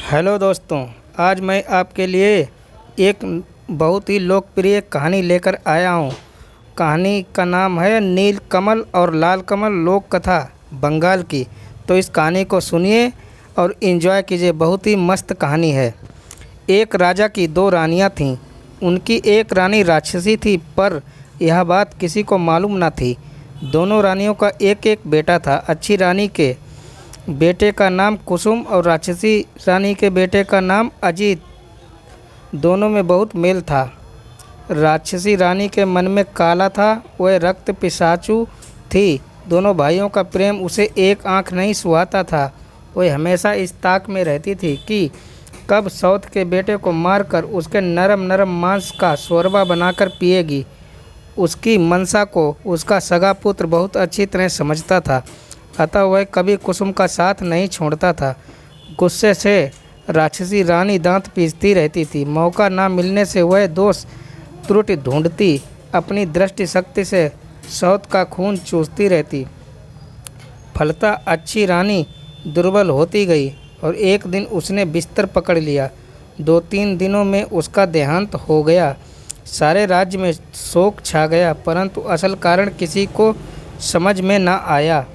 Hello दोस्तों, आज मैं आपके लिए एक बहुत ही लोकप्रिय कहानी लेकर आया हूँ। कहानी का नाम है नील कमल और लाल कमल लोक कथा बंगाल की। तो इस कहानी को सुनिए और एंजॉय कीजिए। बहुत ही मस्त कहानी है। एक राजा की दो रानियाँ थीं। उनकी एक रानी राक्षसी थी, पर यह बात किसी को मालूम न थी। दोनों रानियों का एक एक बेटा था। अच्छी रानी के बेटे का नाम कुसुम और राक्षसी रानी के बेटे का नाम अजीत। दोनों में बहुत मेल था। राक्षसी रानी के मन में काला था, वह रक्त पिशाचु थी। दोनों भाइयों का प्रेम उसे एक आंख नहीं सुहाता था। वह हमेशा इस ताक में रहती थी कि कब सौत के बेटे को मारकर उसके नरम नरम मांस का शोरबा बनाकर पिएगी। उसकी मनसा को उसका सगा पुत्र बहुत अच्छी तरह समझता था, अतः वह कभी कुसुम का साथ नहीं छोड़ता था। गुस्से से राक्षसी रानी दांत पीसती रहती थी। मौका ना मिलने से वह दोष त्रुटि ढूंढती, अपनी दृष्टि शक्ति से सौत का खून चूसती रहती। फलतः अच्छी रानी दुर्बल होती गई और एक दिन उसने बिस्तर पकड़ लिया। 2-3 दिनों में उसका देहांत हो गया। सारे राज्य में शोक छा गया, परंतु असल कारण किसी को समझ में न आया।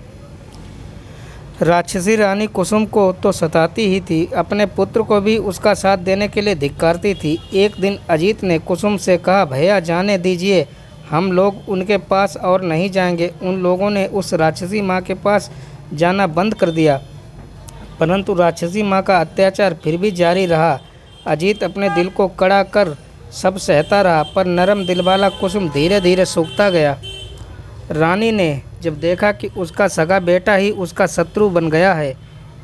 राक्षसी रानी कुसुम को तो सताती ही थी, अपने पुत्र को भी उसका साथ देने के लिए धिक्कारती थी। एक दिन अजीत ने कुसुम से कहा, भैया जाने दीजिए, हम लोग उनके पास और नहीं जाएंगे। उन लोगों ने उस राक्षसी माँ के पास जाना बंद कर दिया, परंतु राक्षसी माँ का अत्याचार फिर भी जारी रहा। अजीत अपने दिल को कड़ा कर सब सहता रहा, पर नरम दिल वाला कुसुम धीरे धीरे सूखता गया। रानी ने जब देखा कि उसका सगा बेटा ही उसका शत्रु बन गया है,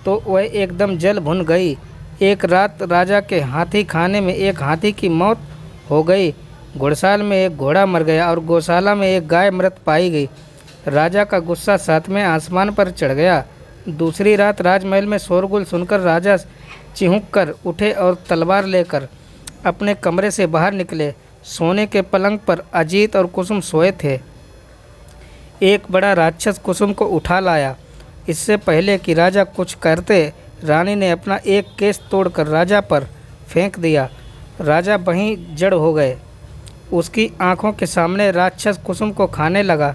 तो वह एकदम जल भुन गई। एक रात राजा के हाथी खाने में एक हाथी की मौत हो गई, घुड़साल में एक घोड़ा मर गया और गौशाला में एक गाय मृत पाई गई। राजा का गुस्सा सातवें आसमान पर चढ़ गया। दूसरी रात राजमहल में शोरगुल सुनकर राजा चिहुक कर उठे और तलवार लेकर अपने कमरे से बाहर निकले। सोने के पलंग पर अजीत और कुसुम सोए थे। एक बड़ा राक्षस कुसुम को उठा लाया। इससे पहले कि राजा कुछ करते, रानी ने अपना एक केस तोड़कर राजा पर फेंक दिया। राजा वहीं जड़ हो गए। उसकी आंखों के सामने राक्षस कुसुम को खाने लगा।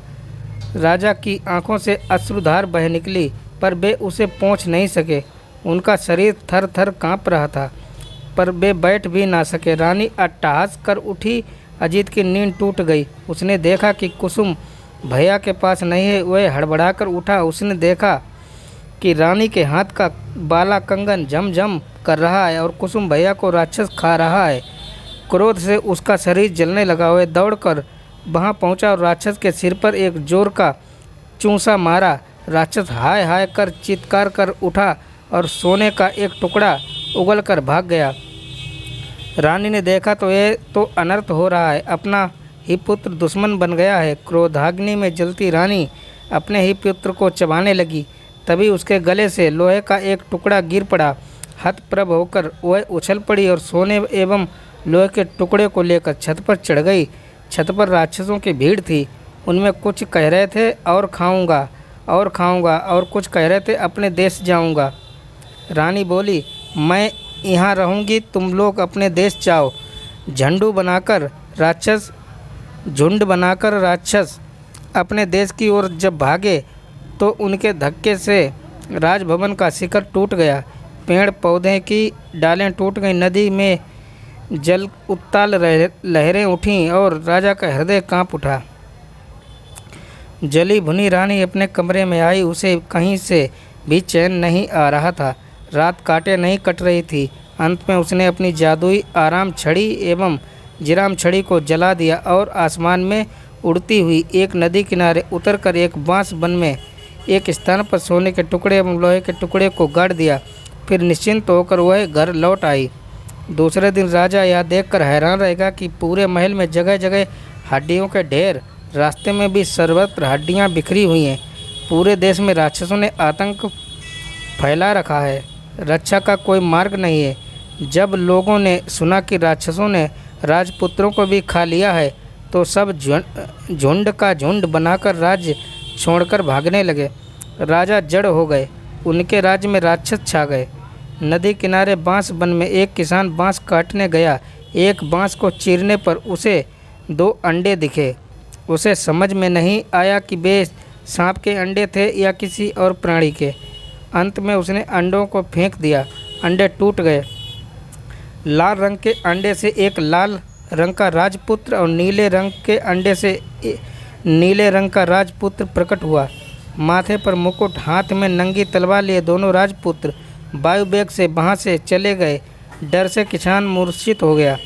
राजा की आंखों से अश्रुधार बह निकली, पर वे उसे पहुँच नहीं सके। उनका शरीर थर थर काँप रहा था, पर वे बैठ भी ना सके। रानी अट्टहास कर उठी। अजीत की नींद टूट गई। उसने देखा कि कुसुम भैया के पास नहीं है। वह हड़बड़ाकर उठा। उसने देखा कि रानी के हाथ का बाला कंगन झमझम कर रहा है और कुसुम भैया को राक्षस खा रहा है। क्रोध से उसका शरीर जलने लगा। वह दौड़कर वहां पहुंचा और राक्षस के सिर पर एक जोर का चूंसा मारा। राक्षस हाय हाय कर चित्कार कर उठा और सोने का एक टुकड़ा उगल कर भाग गया। रानी ने देखा तो ये तो अनर्थ हो रहा है, अपना ही पुत्र दुश्मन बन गया है। क्रोधाग्नि में जलती रानी अपने ही पुत्र को चबाने लगी। तभी उसके गले से लोहे का एक टुकड़ा गिर पड़ा। हतप्रभ होकर वह उछल पड़ी और सोने एवं लोहे के टुकड़े को लेकर छत पर चढ़ गई। छत पर राक्षसों की भीड़ थी। उनमें कुछ कह रहे थे और खाऊंगा और खाऊंगा, और कुछ कह रहे थे अपने देश जाऊंगा। रानी बोली, मैं यहाँ रहूँगी, तुम लोग अपने देश जाओ। झुंड बनाकर राक्षस अपने देश की ओर जब भागे तो उनके धक्के से राजभवन का शिखर टूट गया। पेड़ पौधे की डालें टूट गई। नदी में जल उत्ताल लहरें उठीं और राजा का हृदय कांप उठा। जली भुनी रानी अपने कमरे में आई। उसे कहीं से भी चैन नहीं आ रहा था। रात काटे नहीं कट रही थी। अंत में उसने अपनी जादुई आराम छड़ी एवं जिराम छड़ी को जला दिया और आसमान में उड़ती हुई एक नदी किनारे उतरकर एक बांस वन में एक स्थान पर सोने के टुकड़े एवं लोहे के टुकड़े को गाड़ दिया। फिर निश्चिंत होकर वह घर लौट आई। दूसरे दिन राजा यह देखकर हैरान रहेगा कि पूरे महल में जगह जगह हड्डियों के ढेर, रास्ते में भी सर्वत्र हड्डियां बिखरी हुई हैं। पूरे देश में राक्षसों ने आतंक फैला रखा है। रक्षा का कोई मार्ग नहीं है। जब लोगों ने सुना कि राक्षसों ने राजपुत्रों को भी खा लिया है, तो सब झुंड का झुंड बनाकर राज्य छोड़कर भागने लगे। राजा जड़ हो गए। उनके राज्य में राक्षस छा गए। नदी किनारे बांस वन में एक किसान बांस काटने गया। एक बांस को चीरने पर उसे 2 अंडे दिखे। उसे समझ में नहीं आया कि वे सांप के अंडे थे या किसी और प्राणी के। अंत में उसने अंडों को फेंक दिया। अंडे टूट गए। लाल रंग के अंडे से एक लाल रंग का राजपुत्र और नीले रंग के अंडे से नीले रंग का राजपुत्र प्रकट हुआ। माथे पर मुकुट, हाथ में नंगी तलवार लिए दोनों राजपुत्र वायु वेग से वहाँ से चले गए। डर से किसान मूर्छित हो गया।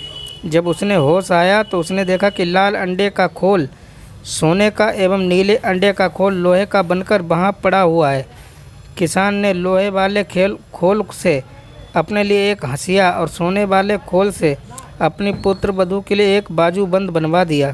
जब उसने होश आया तो उसने देखा कि लाल अंडे का खोल सोने का एवं नीले अंडे का खोल लोहे का बनकर वहाँ पड़ा हुआ है। किसान ने लोहे वाले खोल से अपने लिए एक हंसिया और सोने वाले खोल से अपनी पुत्र वधू के लिए एक बाजूबंद बनवा दिया।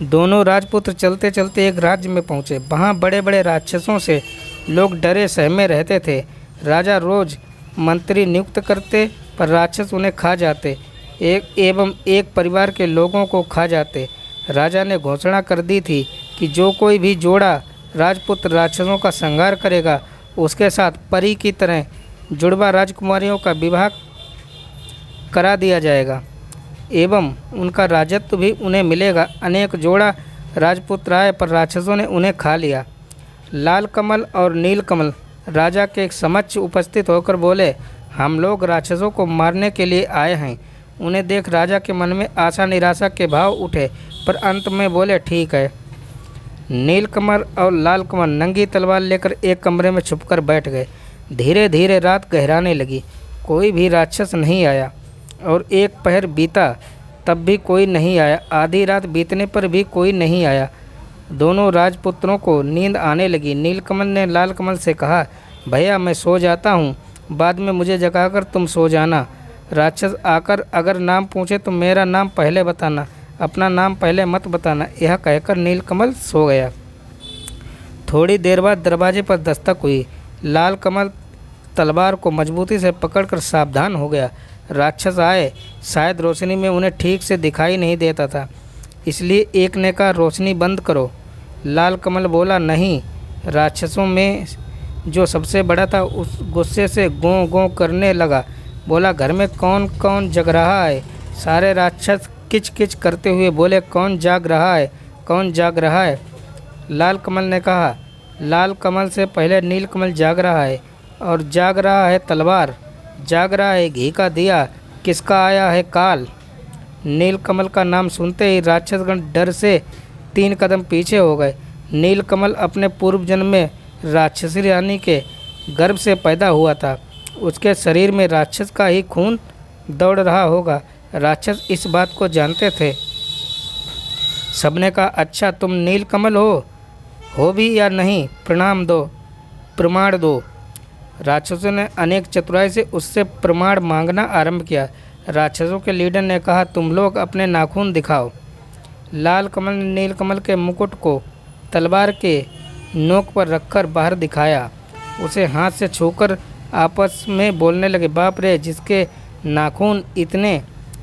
दोनों राजपुत्र चलते चलते एक राज्य में पहुँचे। वहाँ बड़े बड़े राक्षसों से लोग डरे सहमे रहते थे। राजा रोज मंत्री नियुक्त करते पर राक्षस उन्हें खा जाते, एक परिवार के लोगों को खा जाते। राजा ने घोषणा कर दी थी कि जो कोई भी जोड़ा राजपुत्र राक्षसों का संहार करेगा उसके साथ परी की तरह जुड़वा राजकुमारियों का विवाह करा दिया जाएगा एवं उनका राजत्व भी उन्हें मिलेगा। अनेक जोड़ा राजपुत्र आए पर राक्षसों ने उन्हें खा लिया। लाल कमल और नील कमल राजा के समक्ष उपस्थित होकर बोले, हम लोग राक्षसों को मारने के लिए आए हैं। उन्हें देख राजा के मन में आशा निराशा के भाव उठे पर अंत में बोले, ठीक है। नील कमल और लाल कमल नंगी तलवार लेकर एक कमरे में छुपकर बैठ गए। धीरे धीरे रात गहराने लगी। कोई भी राक्षस नहीं आया और एक पहर बीता तब भी कोई नहीं आया। आधी रात बीतने पर भी कोई नहीं आया। दोनों राजपुत्रों को नींद आने लगी। नीलकमल ने लाल कमल से कहा, भैया मैं सो जाता हूँ, बाद में मुझे जगाकर तुम सो जाना। राक्षस आकर अगर नाम पूछे तो मेरा नाम पहले बताना, अपना नाम पहले मत बताना। यह कहकर नीलकमल सो गया। थोड़ी देर बाद दरवाजे पर दस्तक हुई। लाल कमल तलवार को मजबूती से पकड़कर सावधान हो गया। राक्षस आए। शायद रोशनी में उन्हें ठीक से दिखाई नहीं देता था, इसलिए एक ने कहा, रोशनी बंद करो। लाल कमल बोला, नहीं। राक्षसों में जो सबसे बड़ा था उस गुस्से से गों गों करने लगा। बोला, घर में कौन कौन जग रहा है? सारे राक्षस किच किच करते हुए बोले, कौन जाग रहा है, कौन जाग रहा है? लाल कमल ने कहा, लाल कमल से पहले नील कमल जाग रहा है, और जाग रहा है तलवार, जाग रहा है घी का दिया, किसका आया है काल। नील कमल का नाम सुनते ही राक्षसगण डर से 3 कदम पीछे हो गए। नील कमल अपने पूर्व जन्म में राक्षसी रानी के गर्भ से पैदा हुआ था। उसके शरीर में राक्षस का ही खून दौड़ रहा होगा। राक्षस इस बात को जानते थे। सबने कहा, अच्छा तुम नील कमल हो भी या नहीं, प्रमाण दो। राक्षसों ने अनेक चतुराई से उससे प्रमाण मांगना आरंभ किया। राक्षसों के लीडर ने कहा, तुम लोग अपने नाखून दिखाओ। लाल कमल ने नील कमल के मुकुट को तलवार के नोक पर रखकर बाहर दिखाया। उसे हाथ से छूकर आपस में बोलने लगे, बाप रे, जिसके नाखून इतने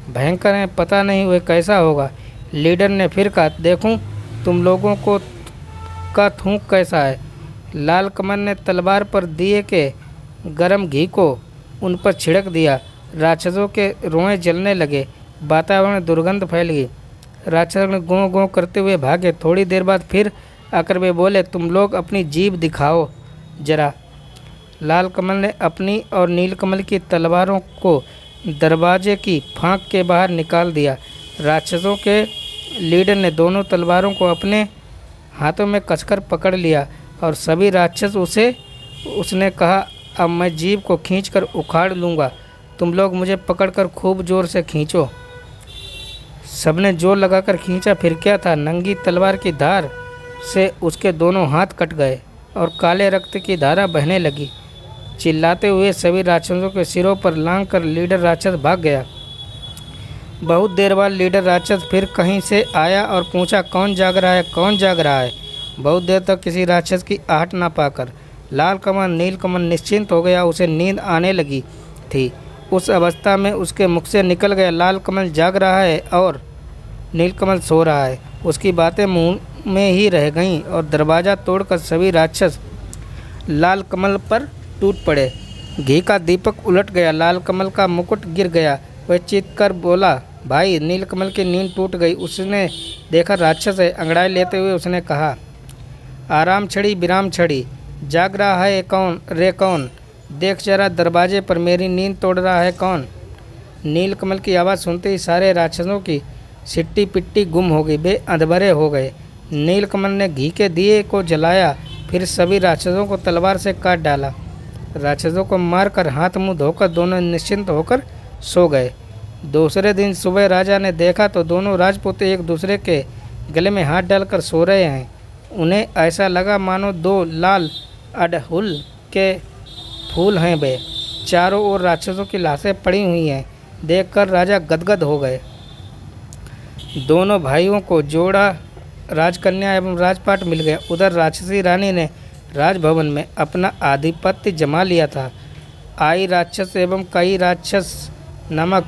भयंकर हैं, पता नहीं वह कैसा होगा। लीडर ने फिर कहा, देखूं तुम लोगों को का थूक कैसा है। लाल कमल ने तलवार पर दिए के गरम घी को उन पर छिड़क दिया। राक्षसों के रोए जलने लगे। वातावरण में दुर्गंध फैल गई। राक्षस गों गों करते हुए भागे। थोड़ी देर बाद फिर आकर वे बोले, तुम लोग अपनी जीभ दिखाओ जरा। लाल कमल ने अपनी और नील कमल की तलवारों को दरवाजे की फांक के बाहर निकाल दिया। राक्षसों के लीडर ने दोनों तलवारों को अपने हाथों में कसकर पकड़ लिया और सभी राक्षस उसने कहा, अब मैं जीभ को खींचकर उखाड़ लूँगा, तुम लोग मुझे पकड़कर खूब जोर से खींचो। सबने जोर लगाकर खींचा। फिर क्या था, नंगी तलवार की धार से उसके दोनों हाथ कट गए और काले रक्त की धारा बहने लगी। चिल्लाते हुए सभी राक्षसों के सिरों पर लांघ कर लीडर राक्षस भाग गया। बहुत देर बाद लीडर राक्षस फिर कहीं से आया और पूछा, कौन जाग रहा है, कौन जाग रहा है। बहुत देर तक किसी राक्षस की आहट ना पाकर लाल कमल नील कमल निश्चिंत हो गया। उसे नींद आने लगी थी। उस अवस्था में उसके मुख से निकल गया, लाल कमल जाग रहा है और नील कमल सो रहा है। उसकी बातें मुंह में ही रह गईं और दरवाज़ा तोड़कर सभी राक्षस लाल कमल पर टूट पड़े। घी का दीपक उलट गया, लाल कमल का मुकुट गिर गया। वह चीख कर बोला, भाई, नीलकमल की नींद टूट गई। उसने देखा राक्षस है। अंगड़ाई लेते हुए उसने कहा, आराम छड़ी विराम छड़ी, जाग रहा है कौन रे कौन? देख जरा दरवाजे पर मेरी नींद तोड़ रहा है कौन? नीलकमल की आवाज़ सुनते ही सारे राक्षसों की सिट्टी पिट्टी गुम हो गई। वे अधमरे हो गए। नीलकमल ने घी के दिए को जलाया, फिर सभी राक्षसों को तलवार से काट डाला। राक्षसों को मारकर हाथ मुंह धोकर दोनों निश्चिंत होकर सो गए। दूसरे दिन सुबह राजा ने देखा तो दोनों राजपूत एक दूसरे के गले में हाथ डालकर सो रहे हैं। उन्हें ऐसा लगा मानो दो लाल अड़हुल के फूल हैं। वे चारों ओर राक्षसों की लाशें पड़ी हुई हैं। देखकर राजा गदगद हो गए। दोनों भाइयों को जोड़ा राजकन्या एवं राजपाट मिल गया। उधर राक्षसी रानी ने राजभवन में अपना आधिपत्य जमा लिया था। आई राक्षस एवं कई राक्षस नामक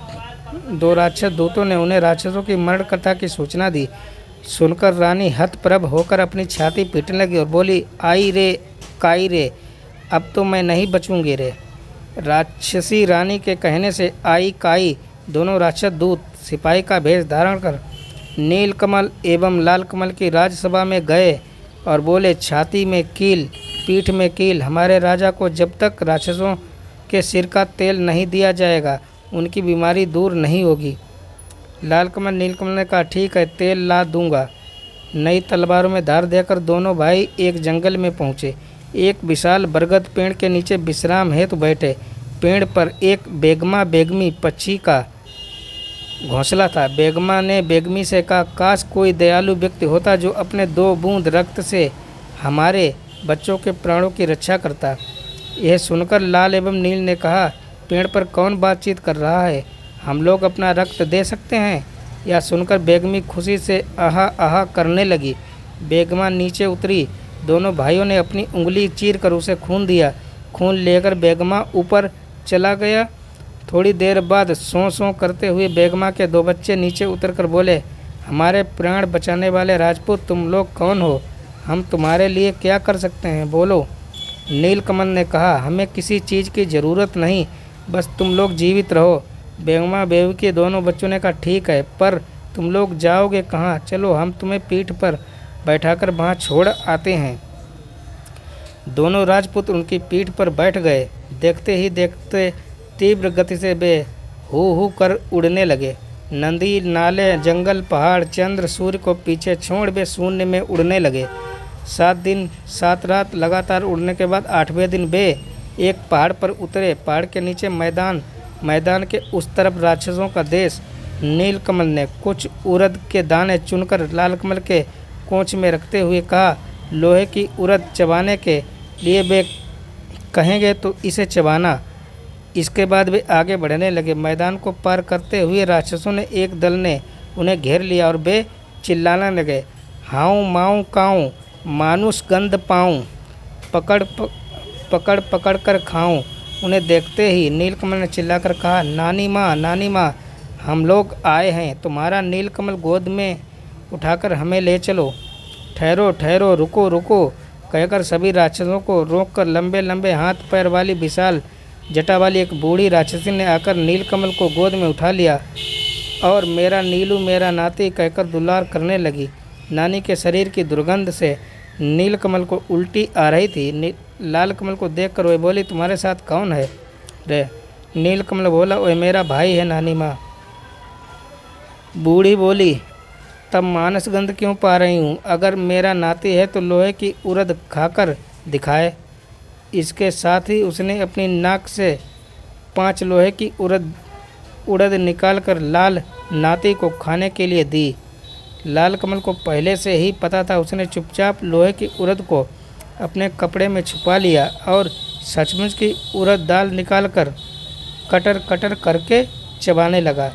दो राक्षस दूतों ने उन्हें राक्षसों की मरण कथा की सूचना दी। सुनकर रानी हतप्रभ होकर अपनी छाती पीटने लगी और बोली, आई रे काई रे, अब तो मैं नहीं बचूंगी रे। राक्षसी रानी के कहने से आई काई दोनों राक्षस दूत सिपाही का भेष धारण कर नीलकमल एवं लालकमल की राजसभा में गए और बोले, छाती में कील पीठ में कील, हमारे राजा को जब तक राक्षसों के सिर का तेल नहीं दिया जाएगा उनकी बीमारी दूर नहीं होगी। लालकमल नीलकमल ने कहा, ठीक है, तेल ला दूंगा। नई तलवारों में धार देकर दोनों भाई एक जंगल में पहुँचे। एक विशाल बरगद पेड़ के नीचे विश्राम हेतु बैठे। पेड़ पर एक बेगमा बेगमी पक्षी का घोंसला था। बेगमा ने बेगमी से कहा, काश कोई दयालु व्यक्ति होता जो अपने 2 बूंद रक्त से हमारे बच्चों के प्राणों की रक्षा करता। यह सुनकर लाल एवं नील ने कहा, पेड़ पर कौन बातचीत कर रहा है? हम लोग अपना रक्त दे सकते हैं। यह सुनकर बेगमी खुशी से आहा आहा करने लगी। बेगमा नीचे उतरी। दोनों भाइयों ने अपनी उंगली चीर कर उसे खून दिया। खून लेकर बेगमा ऊपर चला गया। थोड़ी देर बाद सौं सौं करते हुए बेगमा के 2 बच्चे नीचे उतरकर बोले, हमारे प्राण बचाने वाले राजपूत, तुम लोग कौन हो? हम तुम्हारे लिए क्या कर सकते हैं, बोलो। नीलकमल ने कहा, हमें किसी चीज़ की ज़रूरत नहीं, बस तुम लोग जीवित रहो। बेगमा बेबी के दोनों बच्चों ने कहा, ठीक है, पर तुम लोग जाओगे कहाँ? चलो हम तुम्हें पीठ पर बैठाकर वहाँ छोड़ आते हैं। दोनों राजपूत उनकी पीठ पर बैठ गए। देखते ही देखते तीव्र गति से वे हू कर उड़ने लगे। नदी, नाले, जंगल, पहाड़, चंद्र, सूर्य को पीछे छोड़ वे शून्य में उड़ने लगे। 7 दिन 7 रात लगातार उड़ने के बाद 8वें दिन वे एक पहाड़ पर उतरे। पहाड़ के नीचे मैदान, मैदान के उस तरफ राक्षसों का देश। नीलकमल ने कुछ उड़द के दाने चुनकर लालकमल के कोंच में रखते हुए कहा, लोहे की उड़द चबाने के लिए वे कहेंगे तो इसे चबाना। इसके बाद वे आगे बढ़ने लगे। मैदान को पार करते हुए राक्षसों ने एक दल ने उन्हें घेर लिया और वे चिल्लाने लगे, हाऊ माऊ काऊं, मानुष गंध पाऊं, पकड़ पकड़ कर खाऊं। उन्हें देखते ही नीलकमल ने चिल्लाकर कहा, नानी माँ, हम लोग आए हैं, तुम्हारा नीलकमल गोद में उठाकर हमें ले चलो। ठहरो ठहरो, रुको रुको, कहकर सभी राक्षसों को रोककर लंबे लंबे हाथ पैर वाली विशाल जटा वाली एक बूढ़ी राक्षसी ने आकर नीलकमल को गोद में उठा लिया और मेरा नीलू मेरा नाती कहकर दुलार करने लगी। नानी के शरीर की दुर्गंध से नीलकमल को उल्टी आ रही थी। लालकमल को देखकर वह बोली, तुम्हारे साथ कौन है रे? नीलकमल बोला, वह मेरा भाई है नानी माँ। बूढ़ी बोली, तब मानस गंध क्यों पा रही हूँ? अगर मेरा नाती है तो लोहे की उड़द खाकर दिखाए। इसके साथ ही उसने अपनी नाक से 5 लोहे की उड़द निकालकर लाल नाती को खाने के लिए दी। लालकमल को पहले से ही पता था। उसने चुपचाप लोहे की उड़द को अपने कपड़े में छुपा लिया और सचमुच की उड़द दाल निकालकर कटर कटर करके चबाने लगा।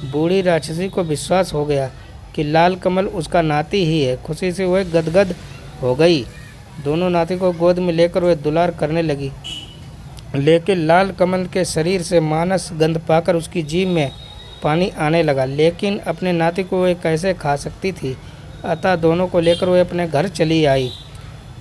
बूढ़ी राक्षसी को विश्वास हो गया कि लालकमल उसका नाती ही है। खुशी से वह गदगद हो गई। दोनों नाती को गोद में लेकर वह दुलार करने लगी, लेकिन लालकमल के शरीर से मानस गंध पाकर उसकी जीभ में पानी आने लगा। लेकिन अपने नाती को वह कैसे खा सकती थी? अतः दोनों को लेकर वह अपने घर चली आई।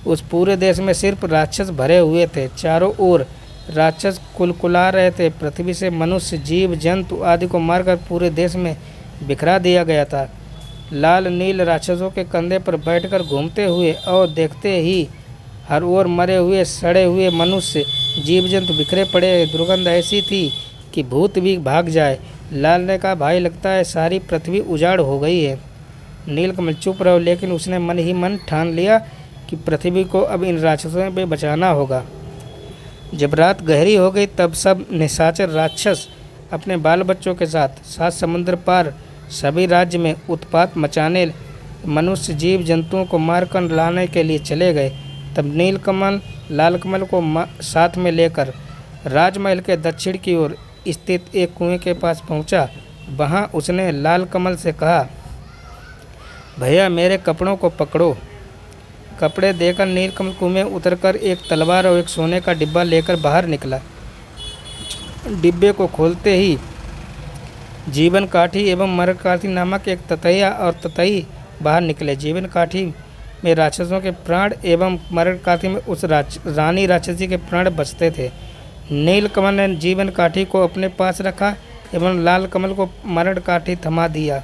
उस पूरे देश में सिर्फ राक्षस भरे हुए थे। चारों ओर राक्षस कुलकुला रहे थे। पृथ्वी से मनुष्य, जीव जंतु आदि को मारकर पूरे देश में बिखरा दिया गया था। लाल नील राक्षसों के कंधे पर बैठकर घूमते हुए और देखते ही हर ओर मरे हुए सड़े हुए मनुष्य, जीव जंतु बिखरे पड़े। दुर्गंध ऐसी थी कि भूत भी भाग जाए। लाल ने कहा, भाई लगता है सारी पृथ्वी उजाड़ हो गई है। नीलकमल चुप रहो, लेकिन उसने मन ही मन ठान लिया कि पृथ्वी को अब इन राक्षसों पे बचाना होगा। जब रात गहरी हो गई तब सब निशाचर राक्षस अपने बाल बच्चों के साथ 7 समुद्र पार सभी राज्य में उत्पात मचाने, मनुष्य जीव जंतुओं को मारकर लाने के लिए चले गए। तब नीलकमल लालकमल को साथ में लेकर राजमहल के दक्षिण की ओर स्थित एक कुएं के पास पहुंचा। वहां उसने लालकमल से कहा, भैया मेरे कपड़ों को पकड़ो। कपड़े देकर नीलकमल कुएं में उतरकर एक तलवार और एक सोने का डिब्बा लेकर बाहर निकला। डिब्बे को खोलते ही जीवन काठी एवं मरण काठी नामक एक ततैया और ततई बाहर निकले। जीवन काठी में राक्षसों के प्राण एवं मरण काठी में उस रानी राक्षसी के प्राण बचते थे। नीलकमल ने जीवन काठी को अपने पास रखा एवं लाल कमल को मरण काठी थमा दिया।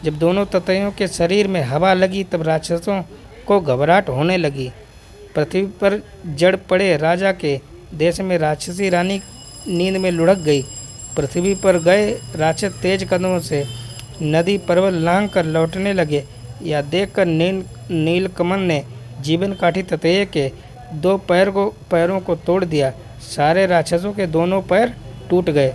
जब दोनों ततैयों के शरीर में हवा लगी तब राक्षसों को घबराहट होने लगी। पृथ्वी पर जड़ पड़े राजा के देश में राक्षसी रानी नींद में लुढ़क गई। पृथ्वी पर गए राक्षस तेज कदमों से नदी पर्वत लांघ कर लौटने लगे। यह देखकर नीलकमल ने जीवन काठी ततैये के 2 पैरों को तोड़ दिया। सारे राक्षसों के दोनों पैर टूट गए।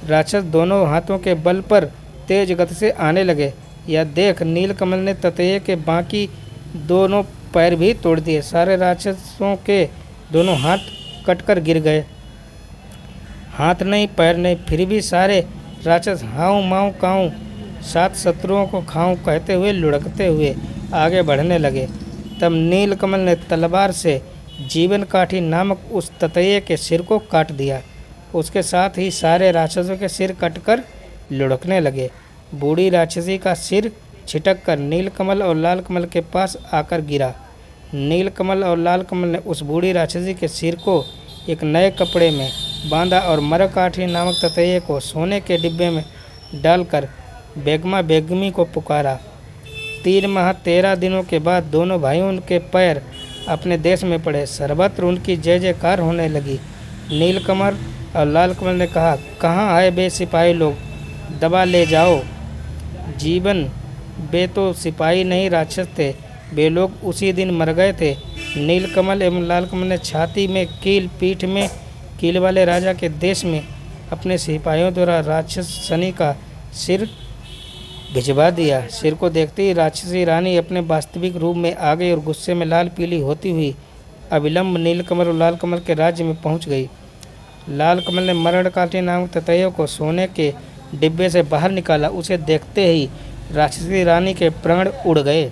राक्षस दोनों हाथों के बल पर तेज गति से आने लगे। यह देख नीलकमल ने ततैये के बाकी दोनों पैर भी तोड़ दिए। सारे राक्षसों के दोनों हाथ कटकर गिर गए। हाथ नहीं पैर नहीं, फिर भी सारे राक्षस हाउ माऊ काऊ 7 शत्रुओं को खाऊं कहते हुए लुढ़कते हुए आगे बढ़ने लगे। तब नीलकमल ने तलवार से जीवन काठी नामक उस ततैये के सिर को काट दिया। उसके साथ ही सारे राक्षसों के सिर कटकर लुढ़कने लगे। बूढ़ी राक्षसी का सिर छिटक कर नीलकमल और लालकमल के पास आकर गिरा। नीलकमल और लालकमल ने उस बूढ़ी राक्षसी के सिर को एक नए कपड़े में बांधा और मरकाठी नामक ततैये को सोने के डिब्बे में डालकर बेगमा बेगमी को पुकारा। 3 माह 13 दिनों के बाद दोनों भाइयों के पैर अपने देश में पड़े। सर्वत्र उनकी जय जयकार होने लगी। नीलकमल और लालकमल ने कहा, कहाँ आए बे सिपाही लोग, दबा ले जाओ। जीवन बे तो सिपाही नहीं राक्षस थे, वे लोग उसी दिन मर गए थे। नीलकमल एवं लालकमल ने छाती में कील, पीठ में कील वाले राजा के देश में अपने सिपाहियों द्वारा राक्षस शनि का सिर भिजवा दिया। सिर को देखते ही राक्षसी रानी अपने वास्तविक रूप में आ गई और गुस्से में लाल पीली होती हुई अविलंब नीलकमल और लालकमल के राज्य में पहुंच गई। लालकमल ने मरणकाठी नामक ततैये को सोने के डिब्बे से बाहर निकाला। उसे देखते ही राक्षसी रानी के प्राण उड़ गए।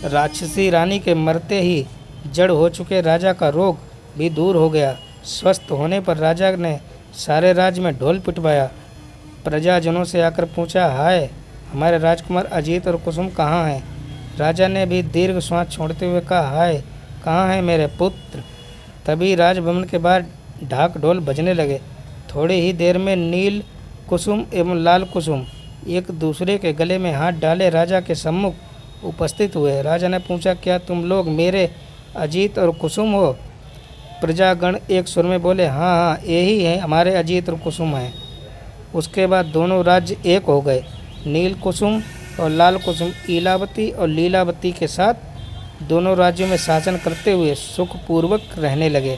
राक्षसी रानी के मरते ही जड़ हो चुके राजा का रोग भी दूर हो गया। स्वस्थ होने पर राजा ने सारे राज्य में ढोल पिटवाया। प्रजाजनों से आकर पूछा, हाय हमारे राजकुमार अजीत और कुसुम कहाँ हैं? राजा ने भी दीर्घ श्वास छोड़ते हुए कहा, हाय कहाँ है मेरे पुत्र? तभी राजभवन के बाहर ढाक ढोल बजने लगे। थोड़ी ही देर में नील कुसुम एवं लाल कुसुम एक दूसरे के गले में हाथ डाले राजा के सम्मुख उपस्थित हुए। राजा ने पूछा, क्या तुम लोग मेरे अजीत और कुसुम हो? प्रजागण एक सुर में बोले, हाँ हाँ यही है, हमारे अजीत और कुसुम हैं। उसके बाद दोनों राज्य एक हो गए। नील कुसुम और लाल कुसुम इलावती और लीलावती के साथ दोनों राज्यों में शासन करते हुए सुखपूर्वक रहने लगे।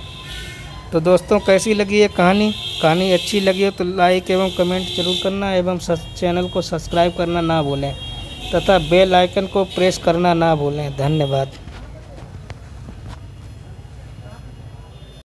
तो दोस्तों कैसी लगी ये कहानी अच्छी लगी हो तो लाइक एवं कमेंट जरूर करना एवं चैनल को सब्सक्राइब करना ना भूलें तथा बेल आइकन को प्रेस करना ना भूलें। धन्यवाद।